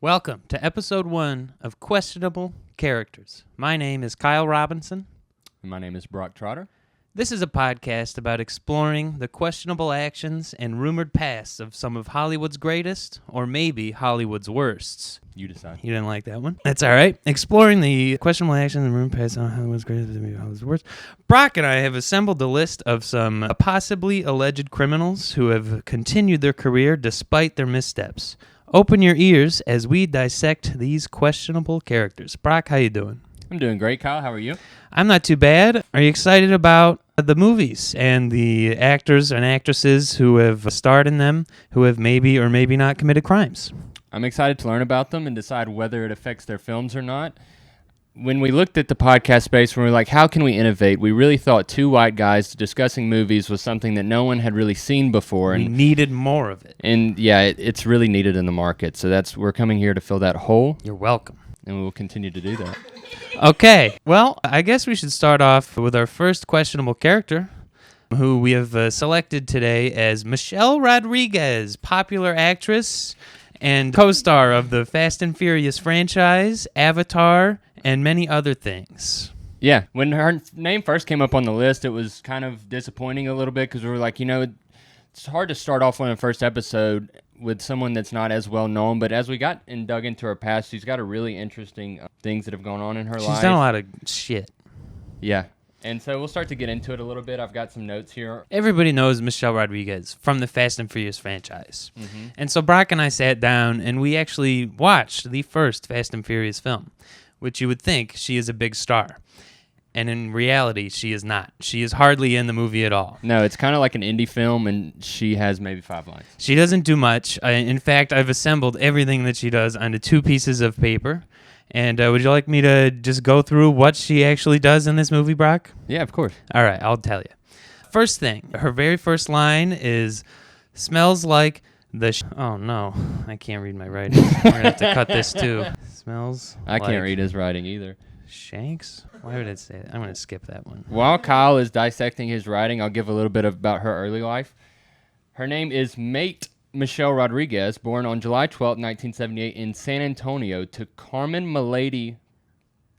Welcome to episode 1 of Questionable Characters. My name is Kyle Robinson. My name is Brock Trotter. This is a podcast about exploring the questionable actions and rumored pasts of some of Hollywood's greatest, or maybe Hollywood's worsts. You decide. You didn't like that one? That's all right. Exploring the questionable actions and rumored pasts of Hollywood's greatest, or maybe Hollywood's worst. Brock and I have assembled a list of some possibly alleged criminals who have continued their career despite their missteps. Open your ears as we dissect these questionable characters. Brock, how you doing? I'm doing great, Kyle. How are you? I'm not too bad. Are you excited about the movies and the actors and actresses who have starred in them, who have maybe or maybe not committed crimes? I'm excited to learn about them and decide whether it affects their films or not. When we looked at the podcast space, we were like, how can we innovate? We really thought two white guys discussing movies was something that no one had really seen before. We needed more of it. And yeah, it's really needed in the market. So we're coming here to fill that hole. You're welcome. And we will continue to do that. Okay, well, I guess we should start off with our first questionable character, who we have selected today as Michelle Rodriguez, popular actress and co-star of the Fast and Furious franchise, Avatar, and many other things. Yeah, when her name first came up on the list, it was kind of disappointing a little bit because we were like, it's hard to start off on the first episode with someone that's not as well known, but as we got and dug into her past, she's got a really interesting things that have gone on in her life. She's done a lot of shit. Yeah, and so we'll start to get into it a little bit. I've got some notes here. Everybody knows Michelle Rodriguez from the Fast and Furious franchise. Mm-hmm. And so Brock and I sat down and we actually watched the first Fast and Furious film, which you would think she is a big star. And in reality, she is not. She is hardly in the movie at all. No, it's kind of like an indie film, and she has maybe 5 lines. She doesn't do much. In fact, I've assembled everything that she does onto 2 pieces of paper. And would you like me to just go through what she actually does in this movie, Brock? Yeah, of course. All right, I'll tell you. First thing, her very first line is, smells like the... Oh, no. I can't read my writing. We're going to have to cut this, too. Smells I can't read his writing either. Shanks? Why would it say that? I'm going to skip that one. While Kyle is dissecting his writing, I'll give a little bit about her early life. Her name is Mate Michelle Rodriguez, born on July 12, 1978 in San Antonio to Carmen Milady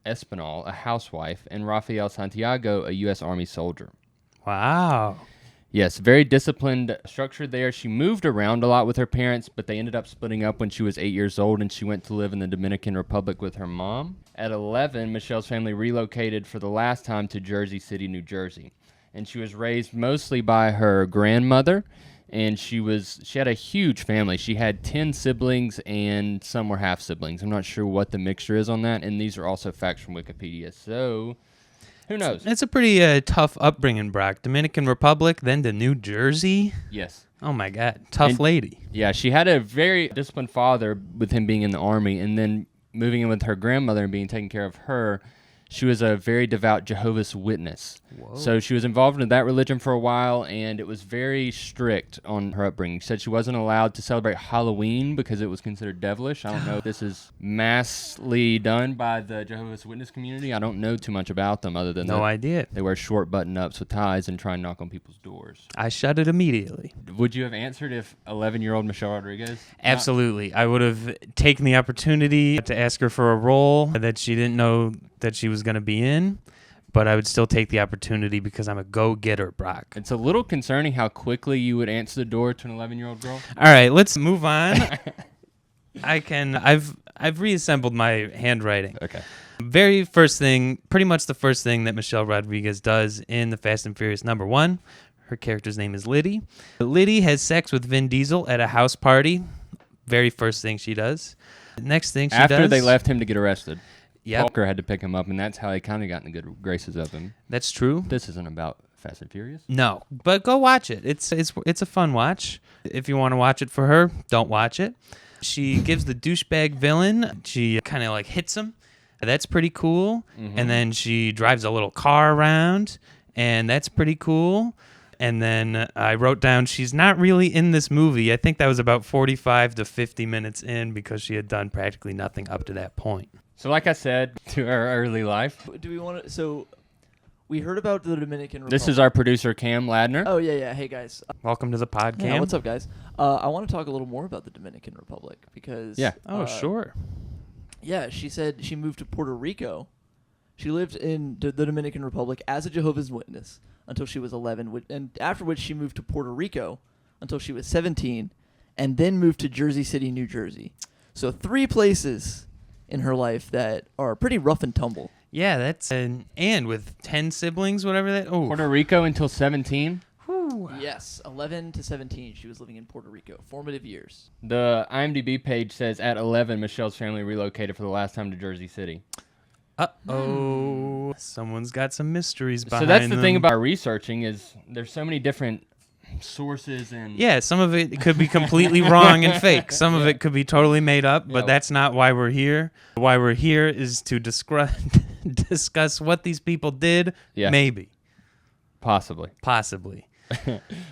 Espinal, a housewife, and Rafael Santiago, a U.S. Army soldier. Wow. Yes, very disciplined structure there. She moved around a lot with her parents, but they ended up splitting up when she was 8 years old, and she went to live in the Dominican Republic with her mom. At 11, Michelle's family relocated for the last time to Jersey City, New Jersey. And she was raised mostly by her grandmother, and she had a huge family. She had 10 siblings, and some were half-siblings. I'm not sure what the mixture is on that, and these are also facts from Wikipedia, so... Who knows? It's a pretty tough upbringing, Brock. Dominican Republic, then to New Jersey. Yes. Oh, my God. Tough lady. Yeah, she had a very disciplined father with him being in the Army, and then moving in with her grandmother and being taken care of her. She was a very devout Jehovah's Witness. Whoa. So she was involved in that religion for a while, and it was very strict on her upbringing. She said she wasn't allowed to celebrate Halloween because it was considered devilish. I don't know if this is massively done by the Jehovah's Witness community. I don't know too much about them other than no idea. They wear short button-ups with ties and try and knock on people's doors. I shut it immediately. Would you have answered if 11-year-old Michelle Rodriguez? Absolutely. I would have taken the opportunity to ask her for a role that she didn't know that she was going to be in, but I would still take the opportunity because I'm a go-getter, Brock. It's a little concerning how quickly you would answer the door to an 11-year-old girl. All right, let's move on. I've reassembled my handwriting. Okay. Very first thing, pretty much the first thing that Michelle Rodriguez does in the Fast and Furious #1, her character's name is Letty. Letty has sex with Vin Diesel at a house party. Very first thing she does. Next thing she does... After they left him to get arrested. Yep. Walker had to pick him up, and that's how he kind of got in the good graces of him. That's true. This isn't about Fast and Furious. No, but go watch it. It's a fun watch. If you want to watch it for her, don't watch it. She gives the douchebag villain. She kind of like hits him. That's pretty cool. Mm-hmm. And then she drives a little car around, and that's pretty cool. And then I wrote down she's not really in this movie. I think that was about 45 to 50 minutes in because she had done practically nothing up to that point. So like I said, to her early life. Do we want to... So we heard about the Dominican Republic. This is our producer, Cam Ladner. Oh, yeah. Hey, guys. Welcome to the podcast. Yeah, what's up, guys? I want to talk a little more about the Dominican Republic because... Yeah. Oh, sure. Yeah, she said she moved to Puerto Rico. She lived in the Dominican Republic as a Jehovah's Witness until she was 11, and after which she moved to Puerto Rico until she was 17, and then moved to Jersey City, New Jersey. So 3 places in her life that are pretty rough and tumble. Yeah, that's and with 10 siblings, whatever that. Oh, Puerto Rico until 17. Yes, 11 to 17, she was living in Puerto Rico. Formative years. The IMDb page says at 11, Michelle's family relocated for the last time to Jersey City. Uh-oh. Someone's got some mysteries behind So that's the them. thing about researching is there's so many different sources and... Yeah, some of it could be completely wrong and fake. Some of it could be totally made up, but that's not why we're here. Why we're here is to discuss what these people did. Yeah. Maybe. Possibly.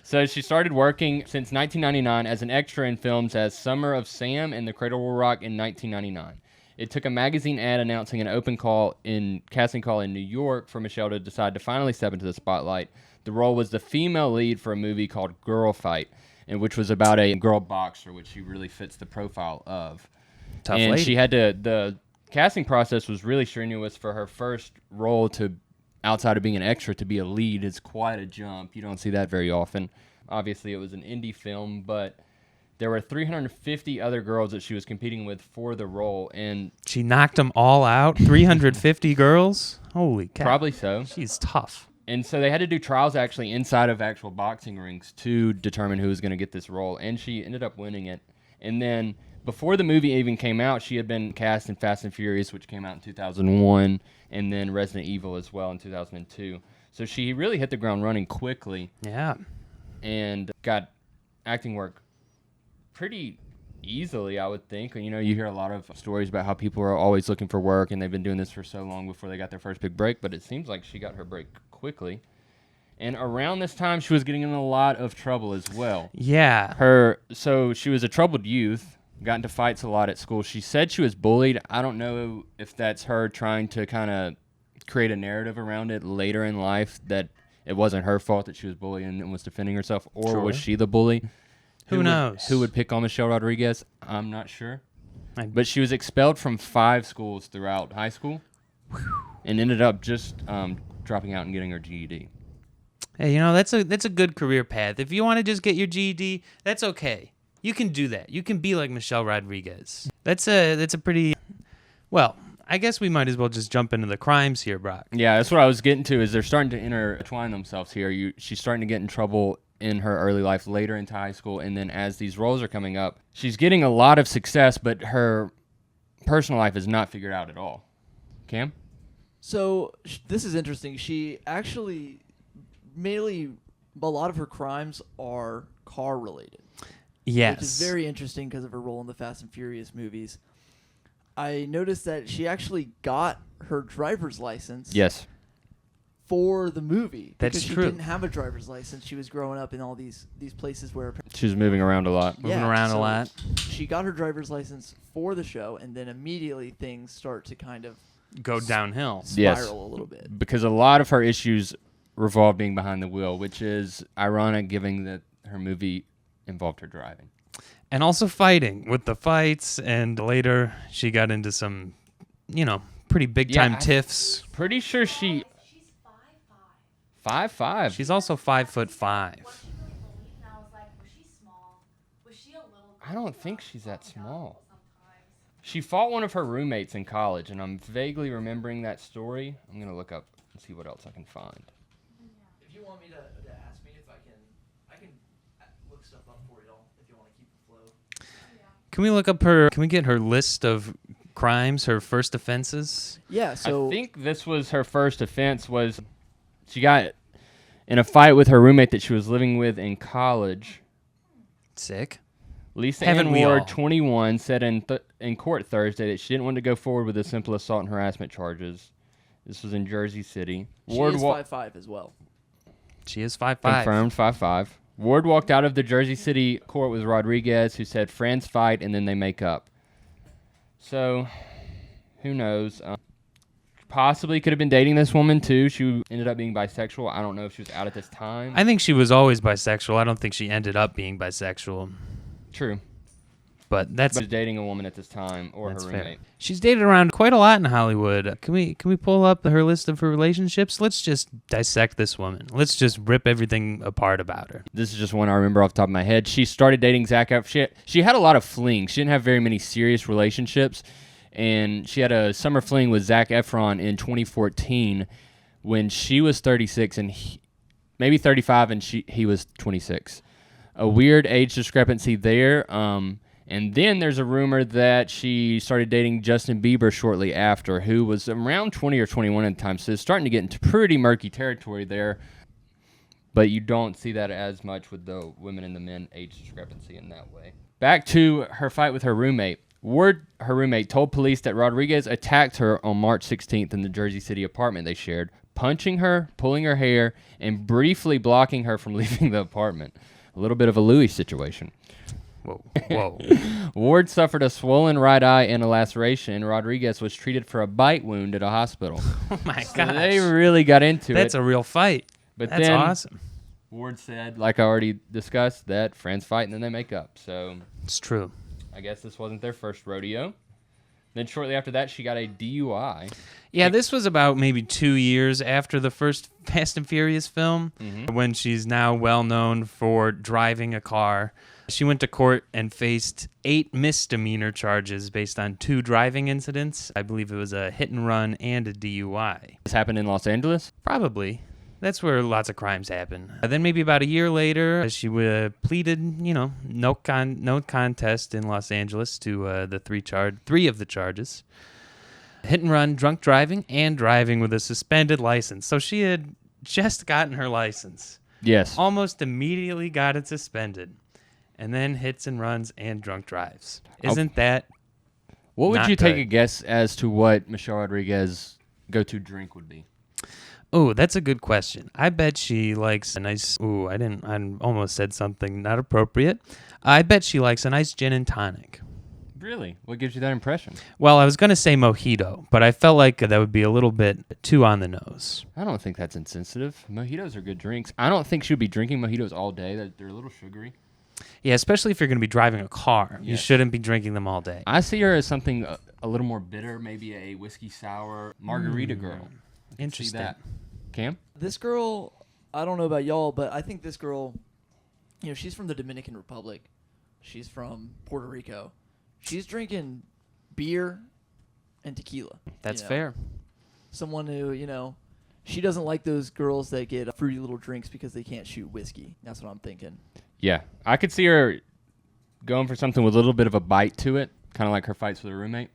So she started working since 1999 as an extra in films as Summer of Sam and The Cradle Will Rock in 1999. It took a magazine ad announcing an open casting call in New York for Michelle to decide to finally step into the spotlight. The role was the female lead for a movie called Girl Fight, which was about a girl boxer, which she really fits the profile of. Tough and lady. she had to. The casting process was really strenuous for her first role to, outside of being an extra, to be a lead is quite a jump. You don't see that very often. Obviously, it was an indie film, but there were 350 other girls that she was competing with for the role, and She knocked them all out. 350 girls? Holy cow. probably so. She's tough. And so they had to do trials actually inside of actual boxing rings to determine who was going to get this role, and she ended up winning it. And then before the movie even came out, she had been cast in Fast and Furious, which came out in 2001, and then Resident Evil as well in 2002. So she really hit the ground running quickly Yeah. and got acting work pretty easily, I would think. You know, you hear a lot of stories about how people are always looking for work, and they've been doing this for so long before they got their first big break, but it seems like she got her break quickly. And around this time, she was getting in a lot of trouble as well. Yeah. So she was a troubled youth, got into fights a lot at school. She said she was bullied. I don't know if that's her trying to kind of create a narrative around it later in life, that it wasn't her fault that she was bullied and was defending herself, or was she the bully? Who knows? Who would pick on Michelle Rodriguez? I'm not sure. But she was expelled from 5 schools throughout high school and ended up just dropping out and getting her GED. Hey, you know, that's a good career path. If you want to just get your GED, that's okay. You can do that. You can be like Michelle Rodriguez. That's a pretty... Well, I guess we might as well just jump into the crimes here, Brock. Yeah, that's what I was getting to, is they're starting to intertwine themselves here. She's starting to get in trouble in her early life, later into high school, and then as these roles are coming up, she's getting a lot of success, but her personal life is not figured out at all. Cam? So this is interesting. She actually, mainly, a lot of her crimes are car-related. Yes. Which is very interesting because of her role in the Fast and Furious movies. I noticed that she actually got her driver's license for the movie. That's because true. She didn't have a driver's license. She was growing up in all these places where... She was moving around a lot. Moving around a lot. She got her driver's license for the show, and then immediately things start to kind of... Go downhill. Spiral a little bit. Because a lot of her issues revolve being behind the wheel, which is ironic given that her movie involved her driving. And also fighting with the fights, and later she got into some, pretty big-time tiffs. Pretty sure she's 5'5". She's also 5'5". I don't think she's that small. She fought one of her roommates in college, and I'm vaguely remembering that story. I'm going to look up and see what else I can find. If you want me to ask me if I can look stuff up for you all, if you want to keep the flow. Can we get her list of crimes, her first offenses? Yeah, so... I think this was her first offense, was she got in a fight with her roommate that she was living with in college. Sick. Lisa Haven't Ann we all? Ward, 21, said in court Thursday that she didn't want to go forward with the simple assault and harassment charges. This was in Jersey City. Ward is 5'5" as well. She is 5'5". Confirmed 5'5". Ward walked out of the Jersey City court with Rodriguez, who said friends fight and then they make up. So, who knows? possibly could have been dating this woman too. She ended up being bisexual. I don't know if she was out at this time. I think she was always bisexual. I don't think she ended up being bisexual. True. But that's She was dating a woman at this time, or her that's roommate. fair. She's dated around quite a lot in Hollywood. Can we pull up her list of her relationships? Let's just dissect this woman. Let's just rip everything apart about her. This is just one I remember off the top of my head. She started dating Zac Efron. She had a lot of flings. She didn't have very many serious relationships. And she had a summer fling with Zac Efron in 2014 when she was 36 and maybe 35 and he was 26. A weird age discrepancy there. And then there's a rumor that she started dating Justin Bieber shortly after, who was around 20 or 21 at the time. So it's starting to get into pretty murky territory there. But you don't see that as much with the women and the men age discrepancy in that way. Back to her fight with her roommate. Ward, her roommate, told police that Rodriguez attacked her on March 16th in the Jersey City apartment they shared, punching her, pulling her hair, and briefly blocking her from leaving the apartment. A little bit of a Louis situation. Whoa. Ward suffered a swollen right eye and a laceration, and Rodriguez was treated for a bite wound at a hospital. Oh my So gosh. they really got into it. That's a real fight. But That's then awesome. Ward said, like I already discussed, that friends fight and then they make up. So It's true. I guess this wasn't their first rodeo. Then shortly after that, she got a DUI. Yeah, this was about maybe 2 years after the first Fast and Furious film, when she's now well known for driving a car. She went to court and faced 8 misdemeanor charges based on 2 driving incidents. I believe it was a hit and run and a DUI. This happened in Los Angeles? Probably. That's where lots of crimes happen. Then maybe about a year later, she pleaded, no contest in Los Angeles to the 3 of the charges. Hit and run, drunk driving, and driving with a suspended license. So she had just gotten her license. Yes. Almost immediately got it suspended. And then hits and runs and drunk drives. Isn't that What would not you take good? a guess as to what Michelle Rodriguez's go-to drink would be? Oh, that's a good question. I bet she likes a nice... I almost said something not appropriate. I bet she likes a nice gin and tonic. Really? What gives you that impression? Well, I was going to say mojito, but I felt like that would be a little bit too on the nose. I don't think that's insensitive. Mojitos are good drinks. I don't think she would be drinking mojitos all day. They're a little sugary. Yeah, especially if you're going to be driving a car. You Yes. shouldn't be drinking them all day. I see her as something a little more bitter, maybe a whiskey sour margarita girl. I can see Interesting. that. Cam? This girl, I don't know about y'all, but I think this girl, she's from the Dominican Republic. She's from Puerto Rico. She's drinking beer and tequila. That's fair. Someone who, she doesn't like those girls that get fruity little drinks because they can't shoot whiskey. That's what I'm thinking. Yeah. I could see her going for something with a little bit of a bite to it, kind of like her fights with her roommate.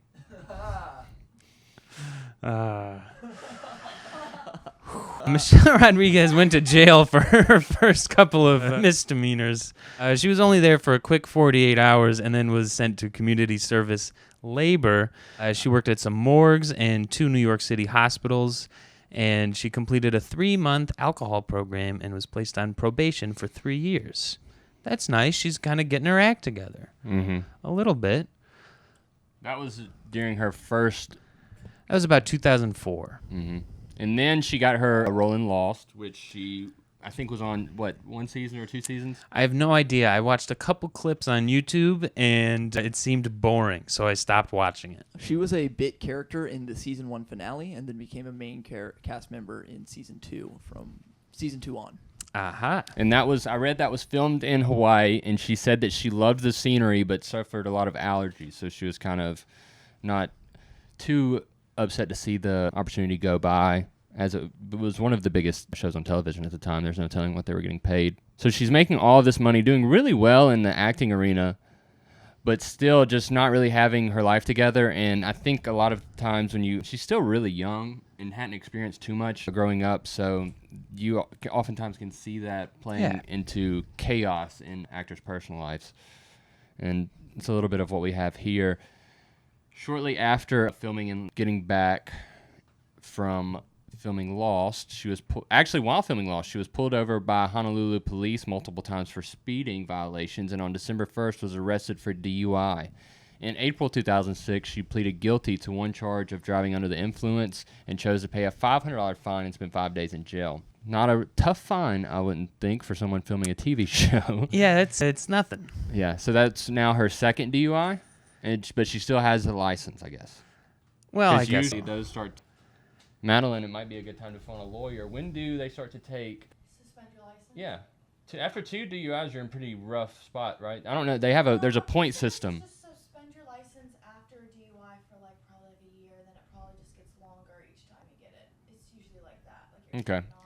Michelle Rodriguez went to jail for her first couple of misdemeanors. She was only there for a quick 48 hours and then was sent to community service labor. She worked at some morgues and 2 New York City hospitals, and she completed a 3-month alcohol program and was placed on probation for 3 years. That's nice. She's kind of getting her act together. Mm-hmm. A little bit. That was during her first... That was about 2004. Mm-hmm. And then she got her role in Lost, which she, I think, was on, 1 season or 2 seasons? I have no idea. I watched a couple clips on YouTube, and it seemed boring, so I stopped watching it. She was a bit character in the season 1 finale and then became a main cast member in season 2 from season 2 on. Aha. And I read that was filmed in Hawaii, and she said that she loved the scenery but suffered a lot of allergies, so she was kind of not too upset to see the opportunity go by, as it was one of the biggest shows on television at the time. There's no telling what they were getting paid. So she's making all of this money, doing really well in the acting arena, but still just not really having her life together. And I think a lot of times she's still really young and hadn't experienced too much growing up, so you oftentimes can see that playing into chaos in actors' personal lives. And it's a little bit of what we have here. Shortly after filming and getting back from filming Lost, she was while filming Lost, she was pulled over by Honolulu police multiple times for speeding violations, and on December 1st was arrested for DUI. In April 2006, she pleaded guilty to one charge of driving under the influence and chose to pay a $500 fine and spend 5 days in jail. Not a tough fine, I wouldn't think, for someone filming a TV show. Yeah, it's nothing. Yeah, so that's now her second DUI, but she still has a license, I guess. Well, I guess usually those start. Madeline, it might be a good time to phone a lawyer. When do they start to take? Suspend your license? Yeah, after 2 DUIs, you're in a pretty rough spot, right? I don't know. There's a point system. Just suspend your license after a DUI for like probably like a year, then it probably just gets longer each time you get it. It's usually like that. Like you're Okay. taking on.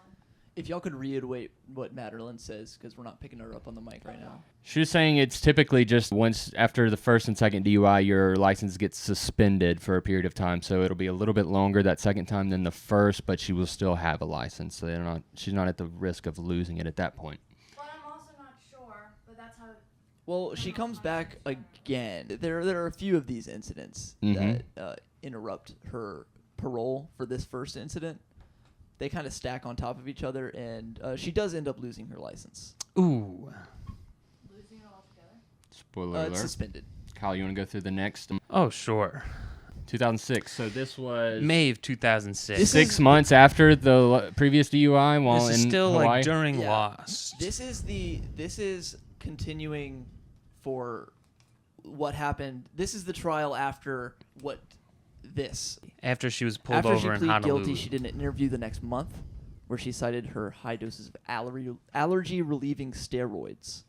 If y'all could reiterate what Madeline says, because we're not picking her up on the mic right now. She was saying it's typically just once after the first and second DUI, your license gets suspended for a period of time. So it'll be a little bit longer that second time than the first, but she will still have a license. So she's not at the risk of losing it at that point. But I'm also not sure, but that's how. Well, she comes back again. There are a few of these incidents Mhm. that interrupt her parole for this first incident. They kind of stack on top of each other, and she does end up losing her license. Ooh. Losing it altogether. Spoiler It's alert. suspended. Kyle, you want to go through the next? Oh, sure. 2006. So this was May of 2006. This 6 is- months after the previous DUI while This is in still Hawaii. like during Yeah. Lost. This is continuing for what happened. This is the trial after what this. After she was pulled After she over in pleaded Honolulu. guilty, she did an interview the next month where she cited her high doses of allergy relieving steroids.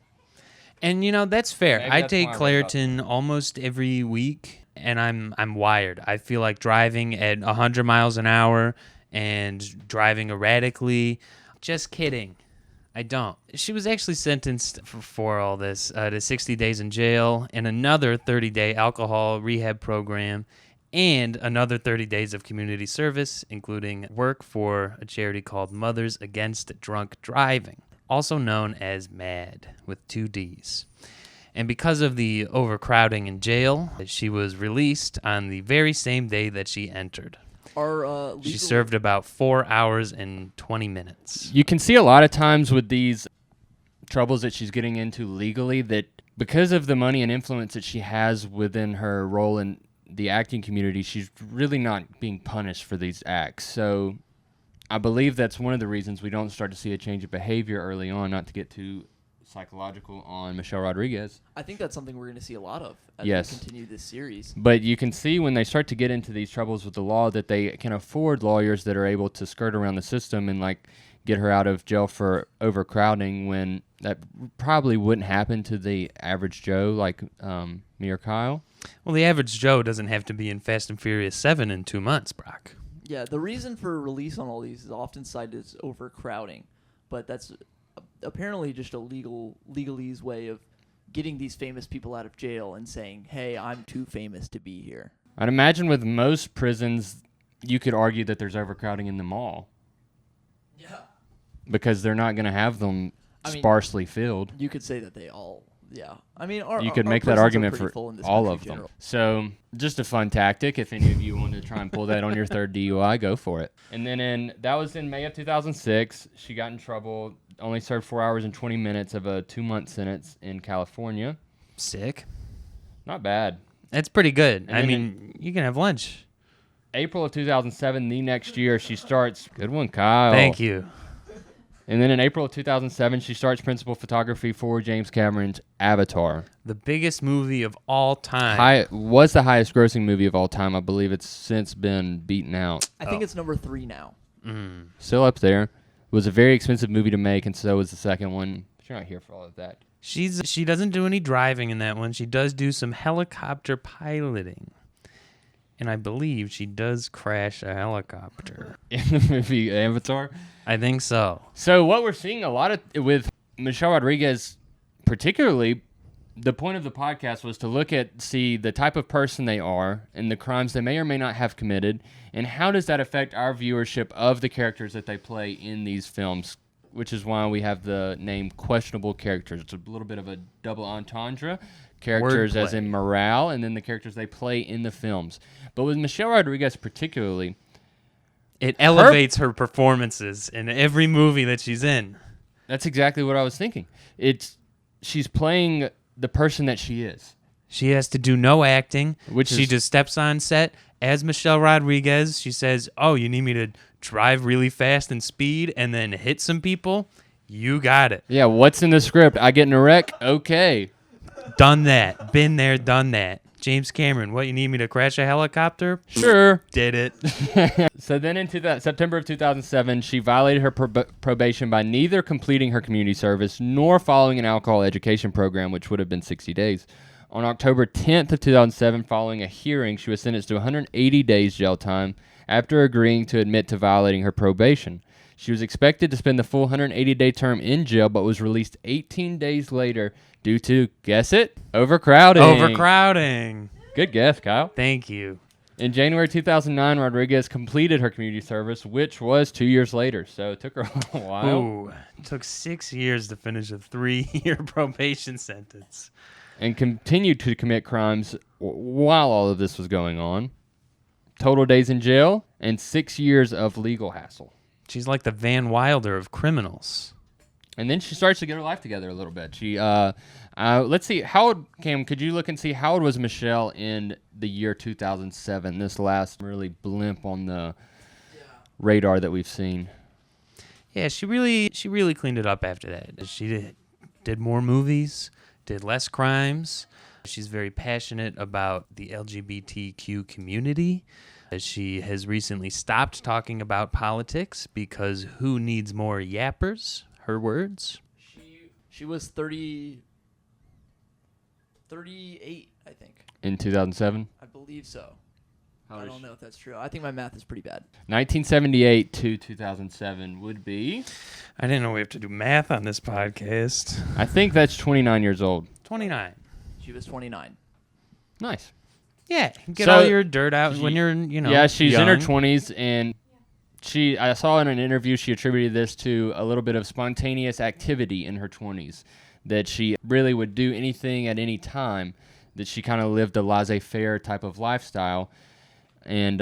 And that's fair. Maybe I that's take why I wrote up. Claritin almost every week, and I'm wired. I feel like driving at 100 miles an hour and driving erratically. Just kidding. I don't. She was actually sentenced for all this to 60 days in jail and another 30-day alcohol rehab program and another 30 days of community service, including work for a charity called Mothers Against Drunk Driving, also known as MAD, with 2 Ds. And because of the overcrowding in jail, she was released on the very same day that she entered. She served about 4 hours and 20 minutes. You can see a lot of times with these troubles that she's getting into legally that because of the money and influence that she has within her role in the acting community, she's really not being punished for these acts. So I believe that's one of the reasons we don't start to see a change of behavior early on, not to get too psychological on Michelle Rodriguez. I think that's something we're going to see a lot of as Yes. we continue this series. But you can see when they start to get into these troubles with the law that they can afford lawyers that are able to skirt around the system and like get her out of jail for overcrowding when that probably wouldn't happen to the average Joe like me or Kyle. Well, the average Joe doesn't have to be in Fast and Furious 7 in 2 months, Brock. Yeah, the reason for release on all these is often cited as overcrowding, but that's apparently just a legalese way of getting these famous people out of jail and saying, hey, I'm too famous to be here. I'd imagine with most prisons, you could argue that there's overcrowding in them all Yeah. because they're not going to have them sparsely filled. You could say that they all, yeah. I mean, You could make that argument for all of them. So just a fun tactic. If any of you want to try and pull that on your third DUI, go for it. And then that was in May of 2006. She got in trouble, only served 4 hours and 20 minutes of a 2-month sentence in California. Sick. Not bad. That's pretty good. And I then mean, you can have lunch. April of 2007, the next year, she starts. Good one, Kyle. Thank you. And then in April of 2007, she starts principal photography for James Cameron's Avatar. The biggest movie of all time. Was the highest grossing movie of all time. I believe it's since been beaten out. I think it's number 3 now. Still up there. It was a very expensive movie to make, and so was the second one. But you're not here for all of that. She doesn't do any driving in that one. She does do some helicopter piloting. And I believe she does crash a helicopter. In the movie Avatar. I think so. So what we're seeing a lot of with Michelle Rodriguez, particularly, the point of the podcast was to see the type of person they are and the crimes they may or may not have committed, and how does that affect our viewership of the characters that they play in these films, which is why we have the name questionable characters. It's a little bit of a double entendre. Characters as Wordplay. in morale, and then the characters they play in the films. But with Michelle Rodriguez particularly, It elevates her performances in every movie that she's in. that's exactly what I was thinking. She's playing the person that she is. She has to do no acting. She Which just steps on set as Michelle Rodriguez. She says, "Oh, you need me to drive really fast and speed and then hit some people? You got it. Yeah, what's in the script? I get in a wreck? Okay. Done that. Been there, done that." James Cameron, what, you need me to crash a helicopter? Sure. Did it. So then in September of 2007, she violated her probation by neither completing her community service nor following an alcohol education program, which would have been 60 days. On October 10th of 2007, following a hearing, she was sentenced to 180 days jail time after agreeing to admit to violating her probation. She was expected to spend the full 180-day term in jail, but was released 18 days later due to, guess it, overcrowding. Overcrowding. Good guess, Kyle. Thank you. In January 2009, Rodriguez completed her community service, which was 2 years later, so it took her a while. Ooh, it took 6 years to finish a 3-year probation sentence. And continued to commit crimes while all of this was going on. Total days in jail and 6 years of legal hassle. She's like the Van Wilder of criminals. And then she starts to get her life together a little bit. She, let's see, how old, Cam, could you look and see how old was Michelle in the year 2007? This last really blimp on the radar that we've seen. Yeah, she really cleaned it up after that. She did more movies, did less crimes. She's very passionate about the LGBTQ community. She has recently stopped talking about politics because who needs more yappers? Her words. She was 38, I think. In 2007? I believe so. How I old is don't she? know if that's true. I think my math is pretty bad. 1978 to 2007 would be... I didn't know we have to do math on this podcast. I think that's 29 years old. 29. She was 29. Nice. Yeah, get So, all your dirt out when you're, Yeah, she's in her young. 20s, and I saw in an interview she attributed this to a little bit of spontaneous activity in her 20s, that she really would do anything at any time, that she kind of lived a laissez-faire type of lifestyle, and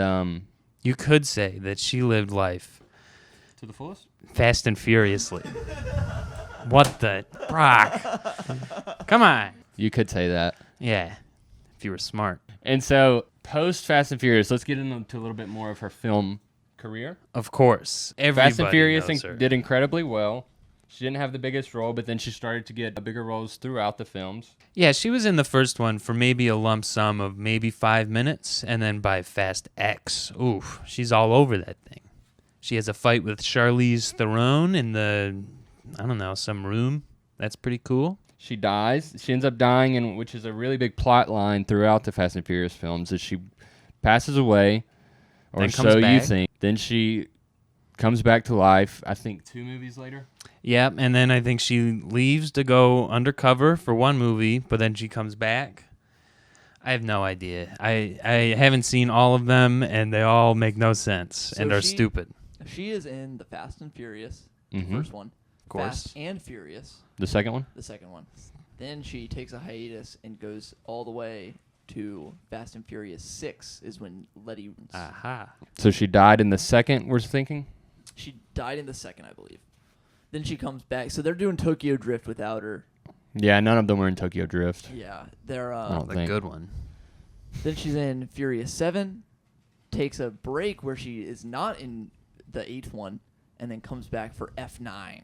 You could say that she lived life to the fullest. fast and furiously. What the? Brock. Come on. You could say that. Yeah, if you were smart. And so, post Fast and Furious, let's get into a little bit more of her film career. Of course. Everybody Fast and Furious knows her. did incredibly well. She didn't have the biggest role, but then she started to get bigger roles throughout the films. Yeah, she was in the first one for maybe a lump sum of maybe 5 minutes, and then by Fast X, oof, she's all over that thing. She has a fight with Charlize Theron in some room. That's pretty cool. She dies. She ends up dying, which is a really big plot line throughout the Fast and Furious films, is she passes away, or Then comes so you back. think. Then she comes back to life, I think 2 movies later. Yeah, and then I think she leaves to go undercover for one movie, but then she comes back. I have no idea. I haven't seen all of them, and they all make no sense and are stupid. She is in the Fast and Furious, Mhm. the first one. Of course. Fast and Furious, The second one? the second one. Then she takes a hiatus and goes all the way to Fast and Furious 6 is when Letty... Aha. So she died in the second, we're thinking? She died in the second, I believe. Then she comes back. So they're doing Tokyo Drift without her. Yeah, none of them were in Tokyo Drift. Yeah. They're... Oh. A good one. Then she's in Furious 7, takes a break where she is not in the 8th one, and then comes back for F9.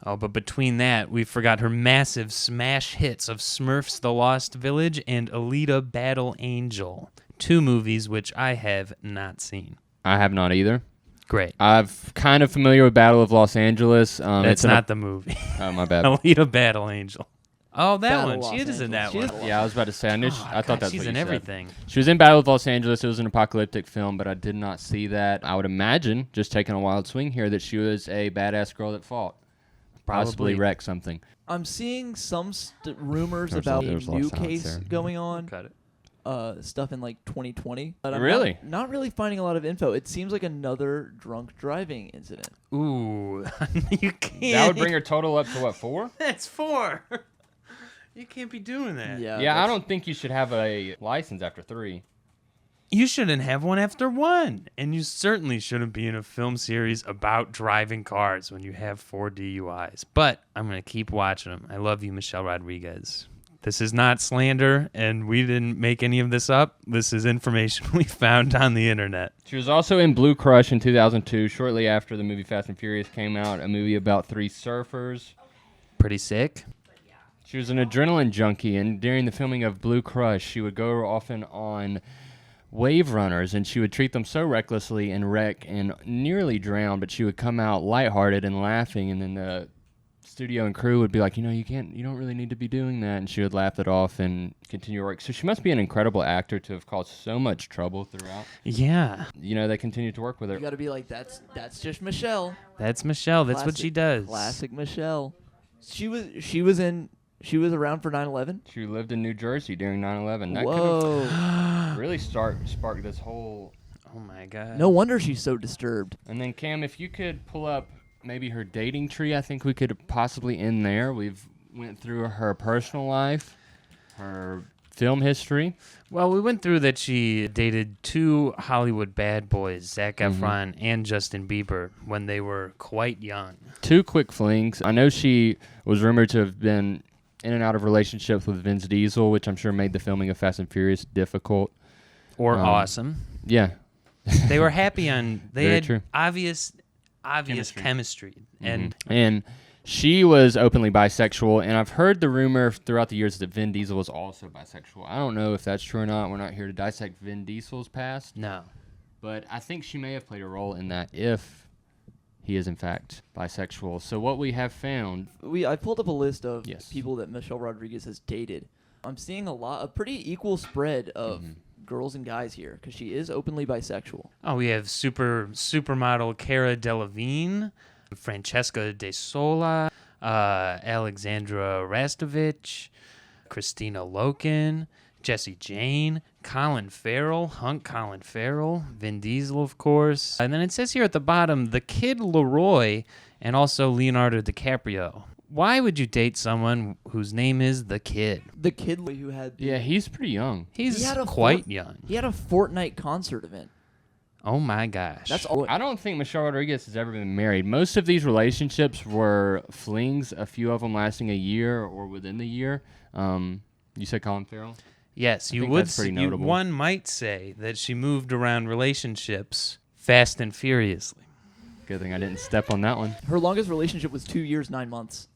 Oh, but between that, we forgot her massive smash hits of Smurfs The Lost Village and Alita Battle Angel. 2 movies which I have not seen. I have not either. Great. I'm kind of familiar with Battle of Los Angeles. That's not the movie. Oh, my bad. Alita Battle Angel. Oh, that Battle one. Los She is in that Angeles. one. She is- Yeah, I was about to say. I Oh, thought God, that's she's what you in said. everything. She was in Battle of Los Angeles. It was an apocalyptic film, but I did not see that. I would imagine, just taking a wild swing here, that she was a badass girl that fought. Possibly Probably. wrecked something. I'm seeing some rumors There's about a a lot of new silence case there. going on. Cut it. Stuff in like 2020. But I'm Really? not really finding a lot of info. It seems like another drunk driving incident. Ooh, you can't. That would bring her total up to what, 4? That's 4. You can't be doing that. Yeah. Yeah, I that's- don't think you should have a license after 3. You shouldn't have one after 1. And you certainly shouldn't be in a film series about driving cars when you have 4 DUIs. But I'm going to keep watching them. I love you, Michelle Rodriguez. This is not slander, and we didn't make any of this up. This is information we found on the internet. She was also in Blue Crush in 2002, shortly after the movie Fast and Furious came out, a movie about 3 surfers. Pretty sick. She was an adrenaline junkie, and during the filming of Blue Crush, she would go often on wave runners, and she would treat them so recklessly and wreck and nearly drown, but she would come out lighthearted and laughing, and then the studio and crew would be like, you don't really need to be doing that, and she would laugh it off and continue work. So she must be an incredible actor to have caused so much trouble throughout. Yeah. They continued to work with her. You got to be like, that's just Michelle. That's Michelle. That's what she does. Classic Michelle. She was around for 9/11. She lived in New Jersey during 9/11. That Whoa. could have really sparked this whole... Oh, my God. No wonder she's so disturbed. And then, Cam, if you could pull up maybe her dating tree, I think we could possibly end there. We've went through her personal life, her film history. Well, we went through that she dated 2 Hollywood bad boys, Zac Efron and Justin Bieber, when they were quite young. 2 quick flings. I know she was rumored to have been in and out of relationships with Vin Diesel, which I'm sure made the filming of Fast and Furious difficult. Or awesome. Yeah. They were happy on... They Very had true. obvious chemistry. And she was openly bisexual, and I've heard the rumor throughout the years that Vin Diesel was also bisexual. I don't know if that's true or not. We're not here to dissect Vin Diesel's past. No. But I think she may have played a role in that if he is in fact bisexual. So what we have found... I pulled up a list of Yes. people that Michelle Rodriguez has dated. I'm seeing a pretty equal spread of girls and guys here, because she is openly bisexual. Oh, we have supermodel Cara Delevingne, Francesca De Sola, Alexandra Rastovich, Christina Loken, Jessie Jane, Colin Farrell, Hunk Colin Farrell, Vin Diesel, of course. And then it says here at the bottom, the Kid Leroy, and also Leonardo DiCaprio. Why would you date someone whose name is the Kid? The kid who had... Yeah, he's pretty young. He's He had a quite young. He had a Fortnite concert event. Oh, my gosh. That's all. I don't think Michelle Rodriguez has ever been married. Most of these relationships were flings, a few of them lasting a year or within the year. You said Colin Farrell? Yes, think that's pretty notable. One might say that she moved around relationships fast and furiously. Good thing I didn't step on that one. Her longest relationship was 2 years, 9 months.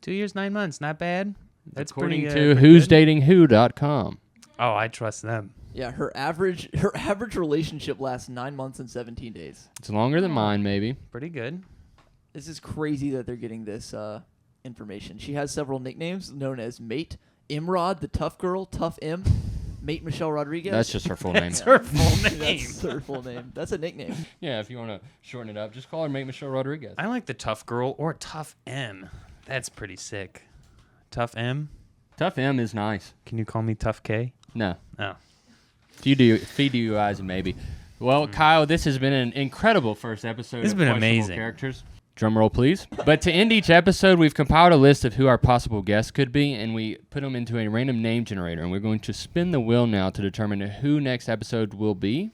2 years, 9 months, not bad. That's According pretty, to pretty good. who'sdatingwho.com. Oh, I trust them. Yeah, her average relationship lasts 9 months and 17 days. It's longer than mine, maybe. Pretty good. This is crazy that they're getting this information. She has several nicknames known as Mate, Imrod, the Tough Girl, Tough M, Mate Michelle Rodriguez. That's just her full name. That's her full name. That's her full name. That's a nickname. Yeah, if you want to shorten it up, just call her Mate Michelle Rodriguez. I like the Tough Girl or Tough M. That's pretty sick. Tough M? Tough M is nice. Can you call me Tough K? No. Oh. Few DUIs and maybe. Well, Kyle, this has been an incredible first episode. It's of been Questionable amazing. Characters. Drum roll, please. But to end each episode, we've compiled a list of who our possible guests could be, and we put them into a random name generator. And we're going to spin the wheel now to determine who next episode will be.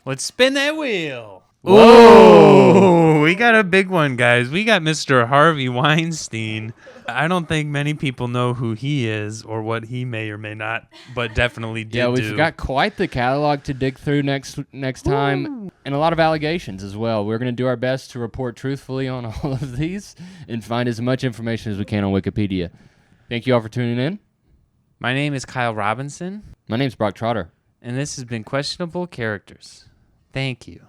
Let's spin that wheel. Whoa! Ooh, we got a big one, guys. We got Mr. Harvey Weinstein. I don't think many people know who he is or what he may or may not, but definitely did Yeah, we've do. got quite the catalog to dig through next time, and a lot of allegations as well. We're going to do our best to report truthfully on all of these and find as much information as we can on Wikipedia. Thank you all for tuning in. My name is Kyle Robinson, My name's Brock Trotter. and this has been Questionable Characters. Thank you.